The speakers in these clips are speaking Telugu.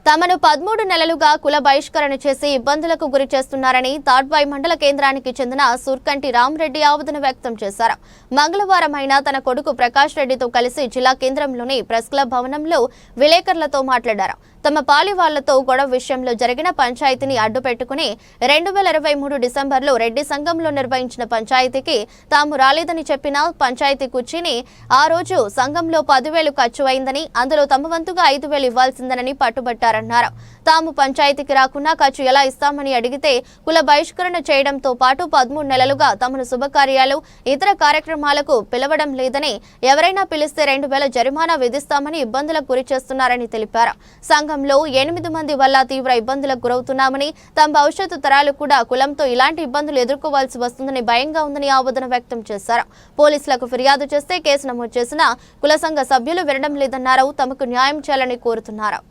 తమను 13 నెలలుగా కుల బహిష్కరణ చేసి ఇబ్బందులకు గురి చేస్తున్నారని తాడ్వాయి మండల కేంద్రానికి చెందిన సూర్కంటి రామరెడ్డి ఆవేదన వ్యక్తం చేశారు. మంగళవారం ఆయన తన కొడుకు ప్రకాష్ రెడ్డితో కలిసి జిల్లా కేంద్రంలోని ప్రెస్ క్లబ్ భవనంలో విలేకరులతో మాట్లాడారు. తమ పాలి వాళ్లతో గొడవ విషయంలో జరిగిన పంచాయతీని అడ్డుపెట్టుకుని 2023 డిసెంబర్లో రెడ్డి సంఘంలో నిర్వహించిన పంచాయతీకి తాము రాలేదని చెప్పిన పంచాయతీ కుర్చీని ఆ రోజు సంఘంలో 10,000 ఖర్చు అయిందని, అందులో తమ వంతుగా 5,000 ఇవ్వాల్సిందనని పట్టుబట్టారన్నారు. తాము పంచాయతీకి రాకున్నా ఖర్చు ఎలా ఇస్తామని అడిగితే కుల బహిష్కరణ చేయడంతో పాటు 13 నెలలుగా తమను శుభకార్యాలు, ఇతర కార్యక్రమాలకు పిలవడం లేదని, ఎవరైనా పిలిస్తే 2,000 జరిమానా విధిస్తామని ఇబ్బందులకు గురి చేస్తున్నారని తెలిపారు. సంఘంలో 8 మంది వల్ల తీవ్ర ఇబ్బందులకు గురవుతున్నామని, తమ భవిష్యత్తు తరాలు కూడా కులంతో ఇలాంటి ఇబ్బందులు ఎదుర్కోవాల్సి వస్తుందని భయంగా ఉందని ఆవేదన వ్యక్తం చేశారు. పోలీసులకు ఫిర్యాదు చేస్తే కేసు నమోదు చేసిన కుల సంఘ సభ్యులు వినడం లేదన్నారు. తమకు న్యాయం చేయాలని కోరుతున్నారు.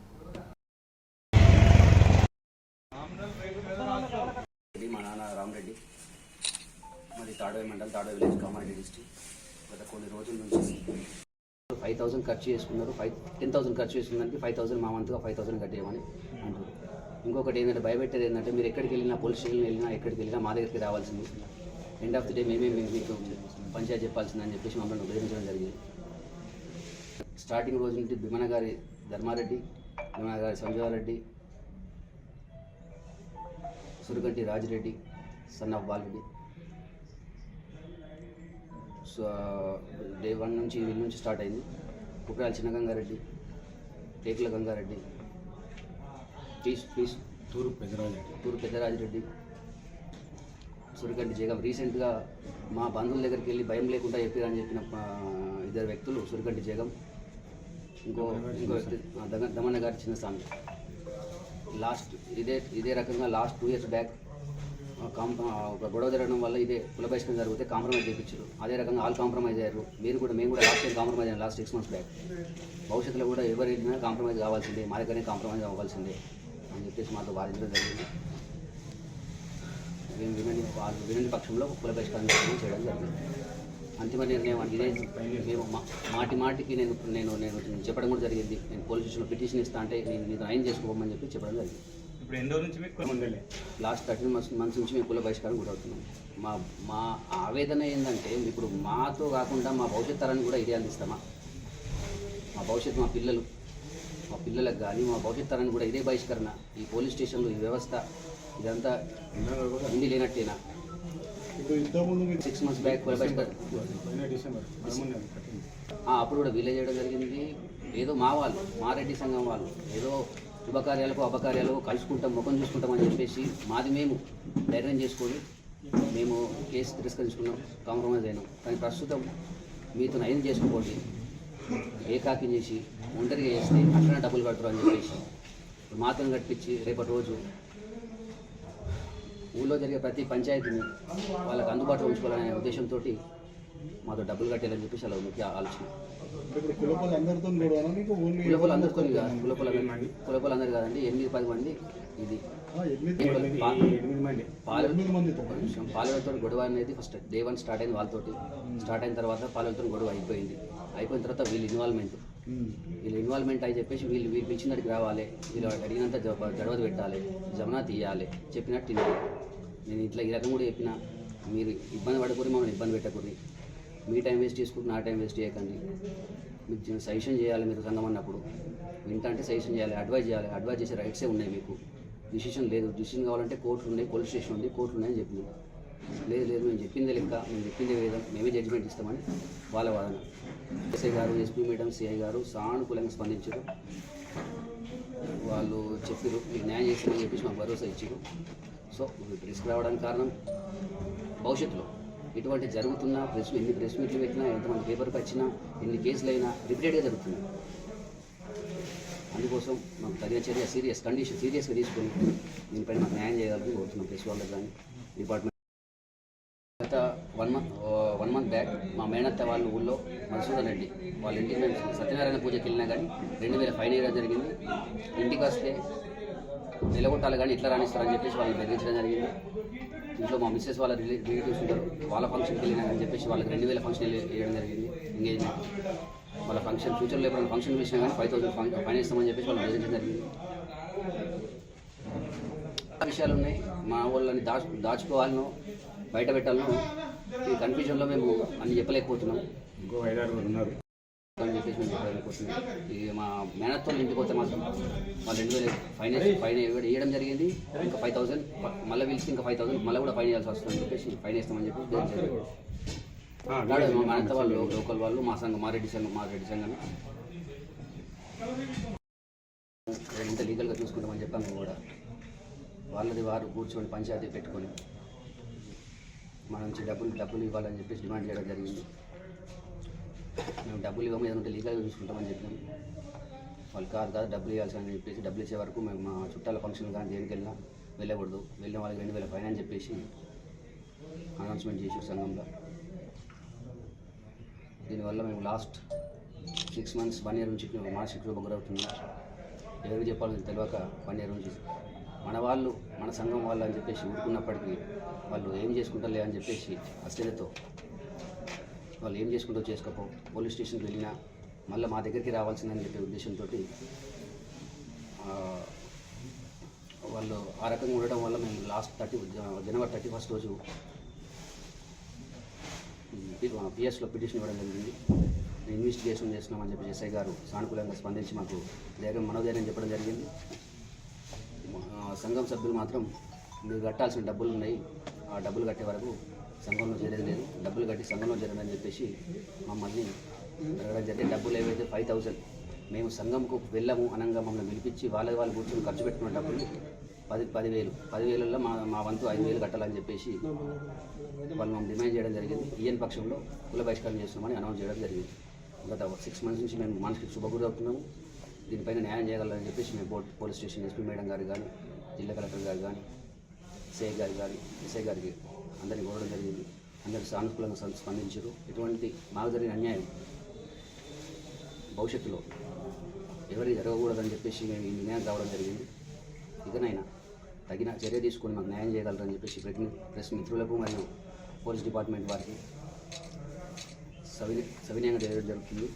మా నాన్న రామరెడ్డి, మాది తాడవాయి మండలం, తాడవాయి విలేజ్, కామారెడ్డి డిస్ట్రిక్ట్. గత కొన్ని రోజుల నుంచి 5,000 ఖర్చు చేసుకున్నారు. 10,000 ఖర్చు చేసుకున్నానికి 5,000 మా వంతుగా 5,000 కట్టేయమని అంటారు. ఇంకొకటి ఏంటంటే భయపెట్టేది ఏంటంటే, మీరు ఎక్కడికి వెళ్ళినా, పోలీస్ స్టేషన్కి వెళ్ళినా, ఎక్కడికి వెళ్ళినా మా దగ్గరికి రావాల్సింది, ఎండ్ ఆఫ్ ది డే మేమే మీకు పంచాయతీ చెప్పాల్సిందని చెప్పేసి మమ్మల్ని బెదిరించడం జరిగింది. స్టార్టింగ్ రోజు నుంచి భీమన గారి ధర్మారెడ్డి, భీమన గారి Sanjeevareddy, Suraganti Rajireddy, son of Balareddy, so day 1 నుంచి వీళ్ళ నుంచి స్టార్ట్ అయింది. కుప్రాల చిన్న గంగారెడ్డి, టేకుల గంగారెడ్డి, తూరు పెద్దరాజిరెడ్డి, సురగంటి జగం. రీసెంట్గా మా బంధువుల దగ్గరికి వెళ్ళి భయం లేకుండా చెప్పారని చెప్పిన 2 వ్యక్తులు సురగంటి జగం, ఇంకో వ్యక్తి దమన్న గారి చిన్న స్వామి. ఇదే రకంగా లాస్ట్ 2 years బ్యాక్ ఒక గొడవ జరగడం వల్ల ఇదే కుల బహిష్కరణ జరిగితే కాంప్రమైజ్ చేయించారు. అదే రకంగా ఆల్ కాంప్రమైజ్ అయ్యారు. మేము కూడా లాస్ట్ టైం కాంప్రమైజ్ అయ్యాను, లాస్ట్ 6 months బ్యాక్. భవిష్యత్తులో కూడా ఎవరు వెళ్ళినా కాంప్రమైజ్ కావాల్సిందే, మా దగ్గరనే కాంప్రమైజ్ అవ్వాల్సిందే అని చెప్పేసి మాతో వాదించడం జరిగింది. మేము వినని పక్షంలో కుల బహిష్కరణ చేయడం జరిగింది. అంతిమ నిర్ణయం ఇదే. మేము మాటికి నేను చెప్పడం కూడా జరిగింది. నేను పోలీస్ స్టేషన్లో పిటిషన్ ఇస్తా అంటే నేను న్యాయం చేసుకోమని చెప్పి చెప్పడం జరిగింది. లాస్ట్ 13 months నుంచి మేము కుల బహిష్కారం గురవుతున్నాం. మా ఆవేదన ఏంటంటే, ఇప్పుడు మాతో కాకుండా మా భవిష్యత్ తరాన్ని కూడా ఇదే అందిస్తామా? మా భవిష్యత్తు, మా పిల్లలకు కానీ మా భవిష్యత్ తరాన్ని కూడా ఇదే బహిష్కరణ, ఈ పోలీస్ స్టేషన్లు, ఈ వ్యవస్థ, ఇదంతా హిందీ లేనట్టేనా? 6 months బ్యాక్ కుల బహిష్కరణ అప్పుడు కూడా వీలే చేయడం జరిగింది. ఏదో మా వాళ్ళు, మా రెడ్డి సంఘం వాళ్ళు ఏదో శుభకార్యాలకు అపకార్యాలకు కలుసుకుంటాం, ముఖం చూసుకుంటామని చెప్పేసి మాది మేము ధైర్యం చేసుకొని మేము కేసు తిరస్కరించుకున్నాం, కాంప్రమైజ్ అయినాం. కానీ ప్రస్తుతం మీతో నయం చేసుకోండి, ఏకాకి చేసి ఒంటరిగా చేస్తే అట్లనే డబ్బులు కడతారు అని చెప్పేసి మాత్రం కట్టించి రేపటి రోజు ఊళ్ళో జరిగే ప్రతి పంచాయతీని వాళ్ళకి అందుబాటులో ఉంచుకోవాలనే ఉద్దేశంతో మాతో డబ్బులు కట్టాలని చెప్పేసి అలా ముఖ్య ఆలోచన. కులపోలందరితో కులపోలందరూ కాదండి, 8-10 మంది. ఇది పాలెలతో గొడవ అనేది ఫస్ట్ డే 1 స్టార్ట్ అయింది. వాళ్ళతోటి స్టార్ట్ అయిన తర్వాత పాలెలతో గొడవ అయిపోయిన తర్వాత వీళ్ళ ఇన్వాల్వ్మెంట్ అని చెప్పేసి వీళ్ళు పిలిచినట్టుకు రావాలి, వీళ్ళు అడిగినంత గడవది పెట్టాలి, జమనా తీయాలి, చెప్పినట్టు తినాలి. నేను ఇట్లా ఈ రకం కూడా చెప్పిన, మీరు ఇబ్బంది పడకూడదు, మమ్మల్ని ఇబ్బంది పెట్టకూడదు, మీ టైం వేస్ట్ చేసుకుంటూ నా టైం వేస్ట్ చేయకండి, మీకు సజెషన్ చేయాలి. మీరు సంఘం అన్నప్పుడు వింటే సజెషన్ చేయాలి, అడ్వైజ్ చేయాలి. అడ్వైజ్ చేసే రైట్సే ఉన్నాయి మీకు, డిసిషన్ లేదు. డిసిషన్ కావాలంటే కోర్టులు ఉన్నాయి, పోలీస్ స్టేషన్ ఉంది, కోర్టులు ఉన్నాయని చెప్పింది. లేదు మేము చెప్పిందే లెక్క, మేము చెప్పిందే వేదం, మేమే జడ్జిమెంట్ ఇస్తామని వాళ్ళ వాదన. ఎస్ఐ గారు, ఎస్పీ మేడం, సిఐ గారు సానుకూలంగా స్పందించారు. వాళ్ళు చెప్పారు మీకు న్యాయం చేస్తామని చెప్పేసి మాకు భరోసా ఇచ్చారు. సో రిస్క్ రావడానికి కారణం భవిష్యత్తులో ఇటువంటి జరుగుతున్న ఎన్ని ప్రెస్ మీట్లు పెట్టినా, ఎంతమంది పేపర్కి వచ్చినా, ఎన్ని కేసులు అయినా రిపీటెడ్గా జరుగుతున్నాయి. అందుకోసం మాకు తగిన చర్య సీరియస్గా తీసుకొని దీనిపైన మాకు న్యాయం చేయాలని కోరుతున్నాం. ప్రెస్ వాళ్ళకి కానీ డిపార్ట్మెంట్. గత 1 month బ్యాక్ మా మేనత్త వాళ్ళ ఊళ్ళో మధుసూదన్ రెడ్డి వాళ్ళ ఇంటికి మేము సత్యనారాయణ పూజకి వెళ్ళినా కానీ 2,000 ఫైన్ వేయడం జరిగింది. ఇంటికి వస్తే నిలగొట్టాలి కానీ ఇట్లా రాణిస్తారని చెప్పేసి వాళ్ళని బెదిరించడం జరిగింది. ఇంట్లో మా మిస్సెస్ వాళ్ళ రిలేటివ్స్ ఉంటారు, వాళ్ళ ఫంక్షన్కి వెళ్ళినా అని చెప్పేసి వాళ్ళకి 2,000 ఫంక్షన్ వేయడం జరిగింది. ఎంగేజ్మెంట్ వాళ్ళ ఫంక్షన్, ఫ్యూచర్లో ఎప్పుడైనా ఫంక్షన్ వేసినా కానీ 5,000 ఫైన్ ఇస్తామని చెప్పేసి వాళ్ళు బెదిరించడం జరిగింది. విషయాలు ఉన్నాయి. మా వాళ్ళని దాచుకోవాలనో బయట పెట్టాలనో ఈ కన్ఫ్యూజన్లో మేము అన్ని చెప్పలేకపోతున్నాం. ఇంకో 5-6 ఉన్నారు అని చెప్పేసి మేము చెప్పలేకపోతున్నాం. ఇక మా మేనత్తో ఇంటికి పోతే మాత్రం వాళ్ళు 2000 ఫైన్ వేయడం జరిగింది. ఇంకా 5000 మళ్ళీ పిలిచి ఇంకా 5000 మళ్ళీ కూడా ఫైన్ వేయాల్సి వస్తుందని చెప్పేసి ఫైన్ వేస్తామని చెప్పి మా మేనత్త వాళ్ళు లోకల్ వాళ్ళు మా సంఘం మారెడ్డి సంఘం ఎంత లీగల్గా చూసుకుంటామని చెప్పాము. కూడా వాళ్ళది వారు కూర్చొని పంచాయతీ పెట్టుకొని మన నుంచి డబ్బులు ఇవ్వాలని చెప్పేసి డిమాండ్ చేయడం జరిగింది. మేము డబ్బులు ఇవ్వము, ఏదంటే లీగల్గా చూసుకుంటామని చెప్పినాం. వాళ్ళు కాదు డబ్బులు ఇవ్వాల్సి చెప్పేసి డబ్బులు ఇచ్చే వరకు మేము మా చుట్టాల ఫంక్షన్ కానీ దేనికి వెళ్ళినా వెళ్ళకూడదు, వెళ్ళిన వాళ్ళకి 2000 ఫైన్ అని చెప్పేసి అనౌన్స్మెంట్ చేసారు సంఘంలో. దీనివల్ల మేము లాస్ట్ 6 months 1 year నుంచి మానసిక గురవుతున్నాం. ఎవరికి చెప్పాలని తెలియక 1 year నుంచి మన వాళ్ళు మన సంఘం వాళ్ళు అని చెప్పేసి ఊరుకున్నప్పటికీ వాళ్ళు ఏం చేసుకుంటారులే అని చెప్పేసి అస్థిరతో వాళ్ళు ఏం చేసుకుంటూ చేసుకోపో పోలీస్ స్టేషన్కి వెళ్ళినా మళ్ళీ మా దగ్గరికి రావాల్సిందని చెప్పే ఉద్దేశంతో వాళ్ళు ఆ రకంగా ఉండడం వల్ల మేము లాస్ట్ January 31st రోజు పిఎస్లో పిటిషన్ ఇవ్వడం జరిగింది. ఇన్వెస్టిగేషన్ చేస్తున్నామని చెప్పి ఎస్ఐ గారు సానుకూలంగా స్పందించి మాకు మనోధైర్యం చెప్పడం జరిగింది. సంఘం సభ్యులు మాత్రం మీరు కట్టాల్సిన డబ్బులు ఉన్నాయి, ఆ డబ్బులు కట్టే వరకు సంఘంలో చేరేది లేదు, డబ్బులు కట్టి సంఘంలో చేరని చెప్పేసి మమ్మల్ని అడగడం జరిగింది. డబ్బులు ఏవైతే 5000 మేము సంఘంకు వెళ్ళము అనంగా మమ్మల్ని పిలిపించి వాళ్ళు కూర్చొని ఖర్చు పెట్టుకున్న డబ్బులు 10,000లో మా వంతు 5,000 కట్టాలని చెప్పేసి వాళ్ళు మమ్మల్ని డిమాండ్ చేయడం జరిగింది. ఈయన పక్షంలో కుల బహిష్కరణ చేస్తున్నామని అనౌన్స్ చేయడం జరిగింది. గత 6 months నుంచి మేము మనసుకి శుభగురవుతున్నాము. దీనిపైన న్యాయం చేయగలరని చెప్పేసి మేము పోలీస్ స్టేషన్ ఎస్పీ మేడం గారు కానీ జిల్లా కలెక్టర్ గారు కానీ ఎస్ఐ గారికి అందరినీ కోరడం జరిగింది. అందరూ సానుకూలంగా స్పందించారు. ఎటువంటి మాకు జరిగిన అన్యాయం భవిష్యత్తులో ఎవరికి జరగకూడదని చెప్పేసి మేము ఈ నిర్ణయం రావడం జరిగింది. ఇకనైనా తగిన చర్య తీసుకొని మాకు న్యాయం చేయగలరని చెప్పేసి ప్రెస్ మిత్రులకు మరియు పోలీస్ డిపార్ట్మెంట్ వారికి సవినయంగా తెలియడం జరుగుతుంది.